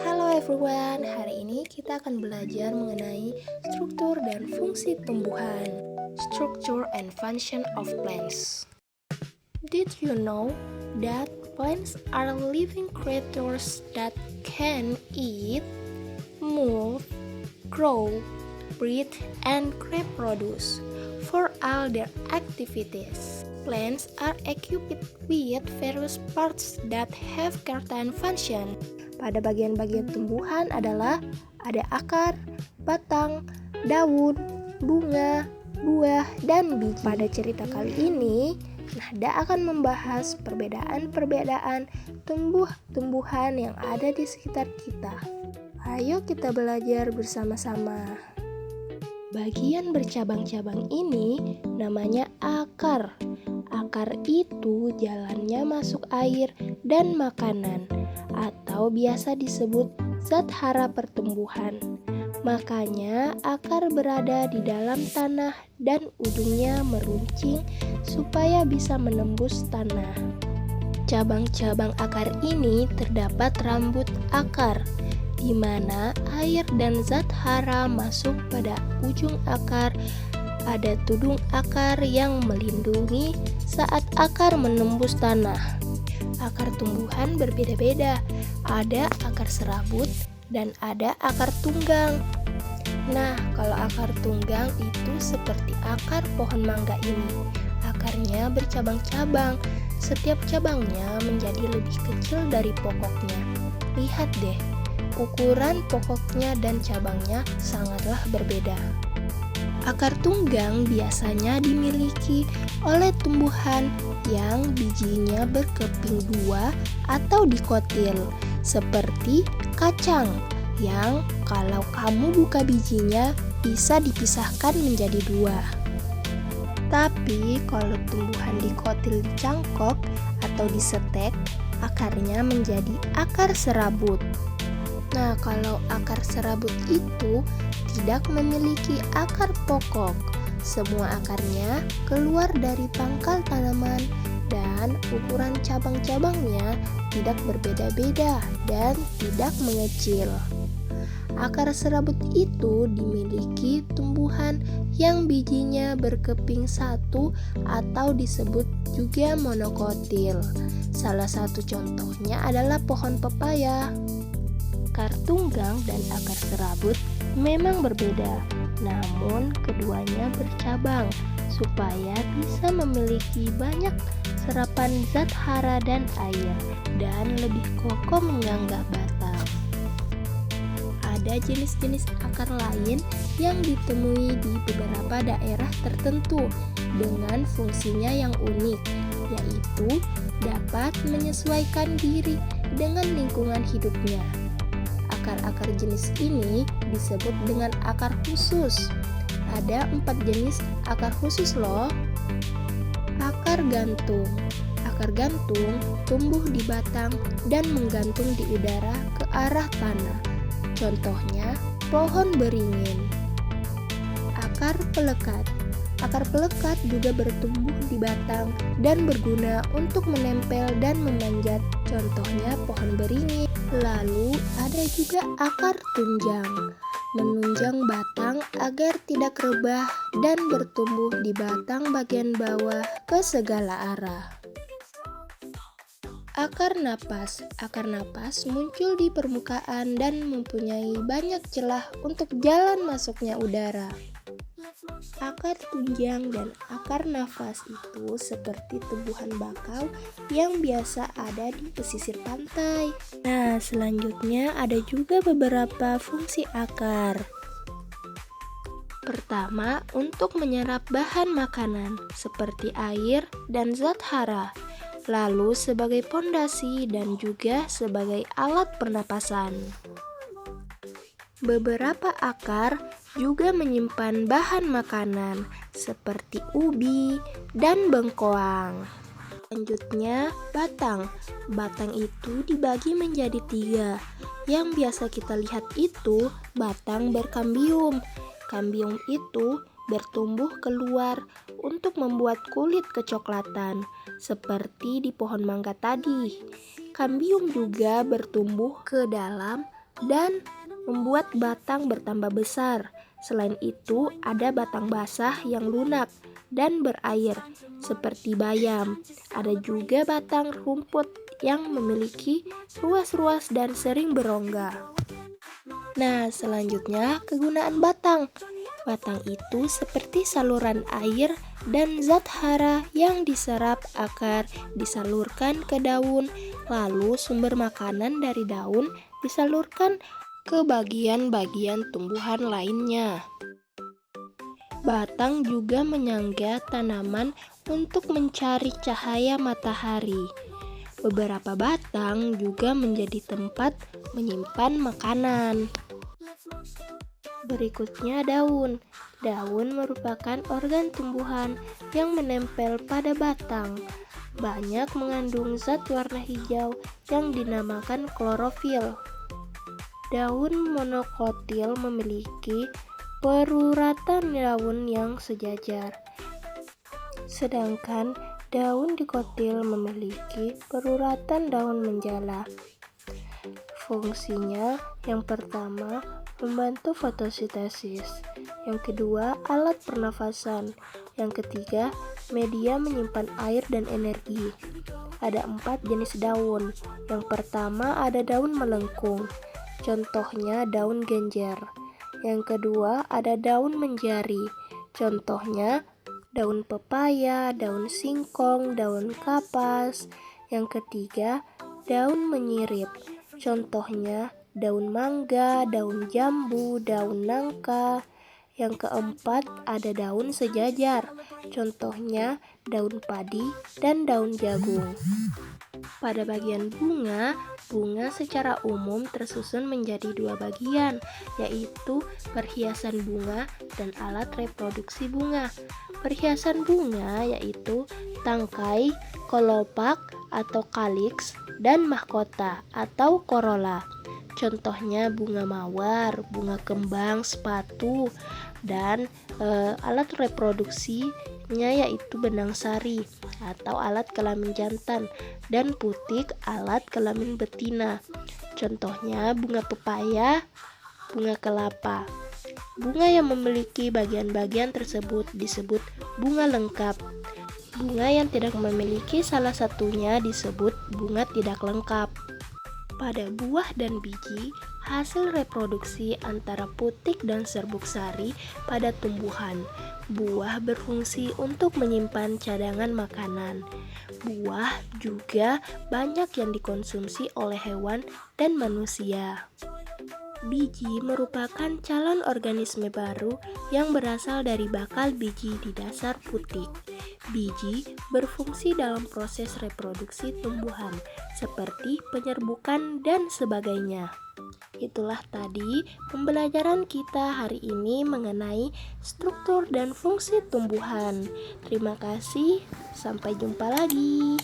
Halo everyone, hari ini kita akan belajar mengenai struktur dan fungsi tumbuhan. Structure and function of plants. Did you know that plants are living creatures that can eat, move, grow, breathe, and reproduce? For all their activities, plants are equipped with various parts that have certain function. Pada bagian-bagian tumbuhan adalah ada akar, batang, daun, bunga, buah, dan biji. Pada cerita kali ini, Nahda akan membahas perbedaan-perbedaan tumbuh-tumbuhan yang ada di sekitar kita. Ayo kita belajar bersama-sama. Bagian bercabang-cabang ini namanya akar. Akar itu jalannya masuk air dan makanan, atau biasa disebut zat hara pertumbuhan. Makanya akar berada di dalam tanah dan ujungnya meruncing supaya bisa menembus tanah. Cabang-cabang akar ini terdapat rambut akar, di mana air dan zat hara masuk pada ujung akar. Ada tudung akar yang melindungi saat akar menembus tanah. Akar tumbuhan berbeda-beda, ada akar serabut dan ada akar tunggang. Nah, kalau akar tunggang itu seperti akar pohon mangga ini. Akarnya bercabang-cabang, setiap cabangnya menjadi lebih kecil dari pokoknya. Lihat deh, ukuran pokoknya dan cabangnya sangatlah berbeda. Akar tunggang biasanya dimiliki oleh tumbuhan yang bijinya berkeping dua atau dikotil, seperti kacang yang kalau kamu buka bijinya bisa dipisahkan menjadi dua. Tapi kalau tumbuhan dikotil di cangkok atau disetek, akarnya menjadi akar serabut. Nah, kalau akar serabut itu tidak memiliki akar pokok. Semua akarnya keluar dari pangkal tanaman dan ukuran cabang-cabangnya tidak berbeda-beda dan tidak mengecil. Akar serabut itu dimiliki tumbuhan yang bijinya berkeping satu atau disebut juga monokotil. Salah satu contohnya adalah pohon pepaya. Akar tunggang dan akar serabut memang berbeda, namun keduanya bercabang supaya bisa memiliki banyak serapan zat hara dan air dan lebih kokoh menganggap batang. Ada jenis-jenis akar lain yang ditemui di beberapa daerah tertentu dengan fungsinya yang unik, yaitu dapat menyesuaikan diri dengan lingkungan hidupnya. Akar-akar jenis ini disebut dengan akar khusus. Ada 4 jenis akar khusus loh. Akar gantung. Akar gantung tumbuh di batang dan menggantung di udara ke arah tanah. Contohnya pohon beringin. Akar pelekat. Akar pelekat juga bertumbuh di batang dan berguna untuk menempel dan memanjat. Contohnya pohon beringin. Lalu ada juga akar tunjang, menunjang batang agar tidak rebah dan bertumbuh di batang bagian bawah ke segala arah. Akar napas. Akar napas muncul di permukaan dan mempunyai banyak celah untuk jalan masuknya udara. Akar tunjang dan akar nafas itu seperti tumbuhan bakau yang biasa ada di pesisir pantai. Nah, selanjutnya ada juga beberapa fungsi akar. Pertama, untuk menyerap bahan makanan seperti air dan zat hara. Lalu sebagai pondasi dan juga sebagai alat pernapasan. Beberapa akar juga menyimpan bahan makanan seperti ubi dan bengkoang. Selanjutnya, batang. Batang itu dibagi menjadi 3. Yang biasa kita lihat itu batang berkambium. Kambium itu bertumbuh keluar untuk membuat kulit kecoklatan, seperti di pohon mangga tadi. Kambium juga bertumbuh ke dalam dan membuat batang bertambah besar. Selain itu, ada batang basah yang lunak dan berair, seperti bayam. Ada juga batang rumput yang memiliki ruas-ruas dan sering berongga. Nah, selanjutnya kegunaan batang. Batang itu seperti saluran air dan zat hara yang diserap akar disalurkan ke daun, lalu sumber makanan dari daun disalurkan ke bagian-bagian tumbuhan lainnya. Batang juga menyangga tanaman untuk mencari cahaya matahari. Beberapa batang juga menjadi tempat menyimpan makanan. Berikutnya daun. Daun merupakan organ tumbuhan yang menempel pada batang. Banyak mengandung zat warna hijau yang dinamakan klorofil. Daun monokotil memiliki peruratan daun yang sejajar. Sedangkan daun dikotil memiliki peruratan daun menjala. Fungsinya yang pertama membantu fotosintesis, yang kedua alat pernafasan, yang ketiga media menyimpan air dan energi. Ada 4 jenis daun. Yang pertama ada daun melengkung, contohnya daun genjer. Yang kedua ada daun menjari, contohnya daun pepaya, daun singkong, daun kapas. Yang ketiga daun menyirip, contohnya daun mangga, daun jambu, daun nangka. Yang keempat ada daun sejajar, contohnya daun padi dan daun jagung. Pada bagian bunga, bunga secara umum tersusun menjadi 2 bagian, yaitu perhiasan bunga dan alat reproduksi bunga. Perhiasan bunga yaitu tangkai, kelopak atau kaliks, dan mahkota atau korola. Contohnya bunga mawar, bunga kembang, sepatu, dan alat reproduksinya yaitu benang sari atau alat kelamin jantan, dan putik alat kelamin betina. Contohnya bunga pepaya, bunga kelapa. Bunga yang memiliki bagian-bagian tersebut disebut bunga lengkap. Bunga yang tidak memiliki salah satunya disebut bunga tidak lengkap. Pada buah dan biji, hasil reproduksi antara putik dan serbuk sari pada tumbuhan. Buah berfungsi untuk menyimpan cadangan makanan. Buah juga banyak yang dikonsumsi oleh hewan dan manusia. Biji merupakan calon organisme baru yang berasal dari bakal biji di dasar putik. Biji berfungsi dalam proses reproduksi tumbuhan, seperti penyerbukan dan sebagainya. Itulah tadi pembelajaran kita hari ini mengenai struktur dan fungsi tumbuhan. Terima kasih, sampai jumpa lagi.